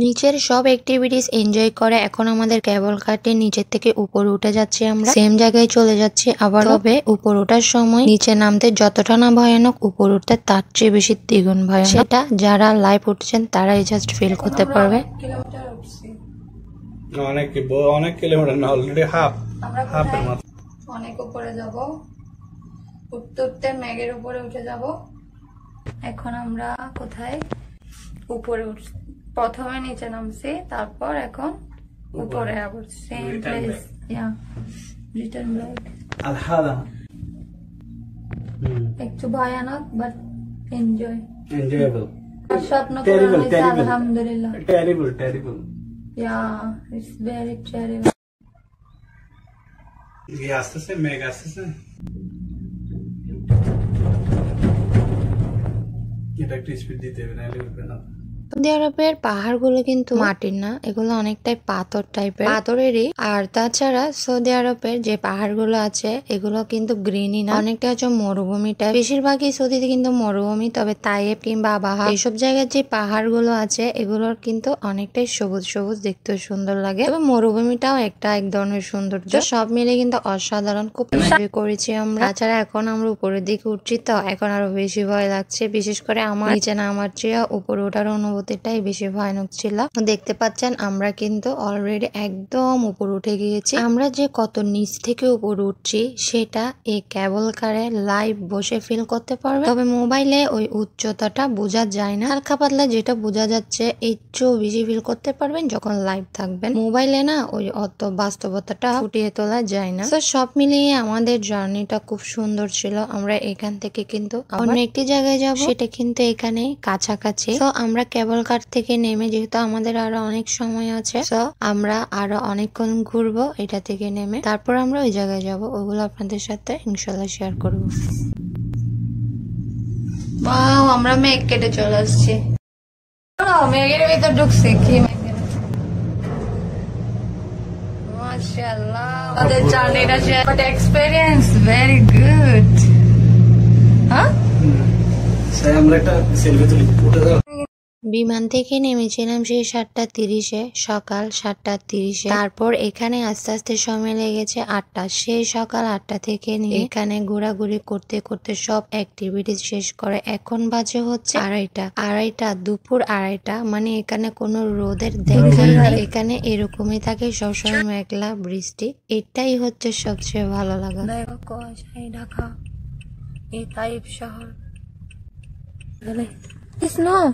নিচের সব activities enjoy করে এখন আমাদের কেবল কার্টে নিচের থেকে উপরে উঠে যাচ্ছি, আমরা সেম জায়গায় চলে যাচ্ছি আবার। তবে উপর ওঠার সময় নিচে নামতে যতটা না ভয়ানক, উপর উঠতে তার চেয়ে বেশি দ্বিগুণ ভয়ানক। সেটা যারা লাইভ উঠছেন তারাই জাস্ট ফিল করতে পারবে। অনেক কিলোমিটার না, অলরেডি হাফ এর মতো। অনেক উপরে যাব, উঠতে উঠতে ম্যাগের উপরে উঠে যাব। এখন আমরা কোথায়? উপরে উঠছি, প্রথমে নিচে নামছি, তারপর এখন উপরে আবার সেম প্লেস। ইয়া, রিটার্ন ব্যাক। একটু ভয়ানক বাট এনজয়েবল। স্বপ্ন পূরণ হয়েছে আলহামদুলিল্লাহ। Terrible. Yeah, it's very terrible. ये আসতেছে, মেঘ আসতেছে। এটা একটু স্পিড দিতে হবে, নাহলে উঠবে না। সৌদি আরবের পাহাড়গুলো কিন্তু মাটির না, এগুলো অনেকটাই পাথর টাইপের, পাথরেরই। আর তাছাড়া সৌদি আরবের যে পাহাড়গুলো আছে এগুলো কিন্তু গ্রিনই না, অনেকটা হচ্ছে মরুভূমি টাইপ। বেশিরভাগই সৌদিতে কিন্তু মরুভূমি, তবে তাইয়েব কিংবা আবাহা এইসব জায়গার যে পাহাড়গুলো আছে এগুলোর কিন্তু অনেকটাই সবুজ সবুজ, দেখতে সুন্দর লাগে। তবে মরুভূমিটাও একটা এক ধরনের সৌন্দর্য, সব মিলে কিন্তু অসাধারণ, খুব এনজয় করেছি আমরা। তাছাড়া এখন আমরা উপরের দিকে উঠছি, তো এখন আরো বেশি ভয় লাগছে। বিশেষ করে আমার নিচে নামার চেয়ে উপরে ওঠার অনুভূতিটাই বেশি ভয়ানক ছিল। দেখতে পাচ্ছেন আমরা কিন্তু অলরেডি একদম উপর উঠে গিয়েছি। আমরা যে কত নিচ থেকে উপর উঠছি সেটা এই কেবল কারে লাইভ বসে ফিল করতে পারবে। তবে মোবাইলে ওই উচ্চতাটা বোঝা যায় না, হালকা পাতলা যেটা বোঝা যাচ্ছে এর চেয়েও বেশি ফিল করতে পারবেন যখন লাইভ থাকবেন। মোবাইলে না ওই অত বাস্তবতাটা ফুটিয়ে তোলা যায় না। তো সব মিলিয়ে আমাদের জার্নিটা খুব সুন্দর ছিল। আমরা এখান থেকে কিন্তু অন্য একটি জায়গায় যাব, সেটা কিন্তু এখানে কাছাকাছি। তো আমরা কেবল কার থেকে নেমে, যেহেতু আমাদের আরো অনেক সময় আছে, তো আমরা আরো অনেকক্ষণ ঘুরবো এটা থেকে নেমে, তারপর আমরা ওই জায়গায় যাব। ওগুলো আপনাদের সাথে ইনশাল্লাহ শেয়ার করবো। ওয়াও, আমরা মেঘ কেটে চলে আসছি। মেঘের ভিতর ঢুকছে কি? মাশাআল্লাহ, আমাদের জার্নিটা share, but experience very good. হ্যাঁ, আমরা একটা সেলফি তুলি। উঠে যাও। বিমান থেকে নেমেছিলাম সেই 7:30-এ, সকাল 7:30-এ। তারপর এখানে আস্তে আস্তে সময় লেগেছে 8টা। সেই সকাল 8টা থেকে নিয়ে এখানে ঘোরাঘুরি করতে করতে সব অ্যাক্টিভিটিস শেষ করে এখন বাজে হচ্ছে 2:30, দুপুর 2:30। মানে এখানে কোনো রোদের দেখা নেই, এখানে এরকমই থাকে সবসময়, মেঘলা বৃষ্টি। এটাই হচ্ছে সবচেয়ে ভালো লাগা। দেখো কুয়াশায় ঢাকা এই তাইব শহর। Snow.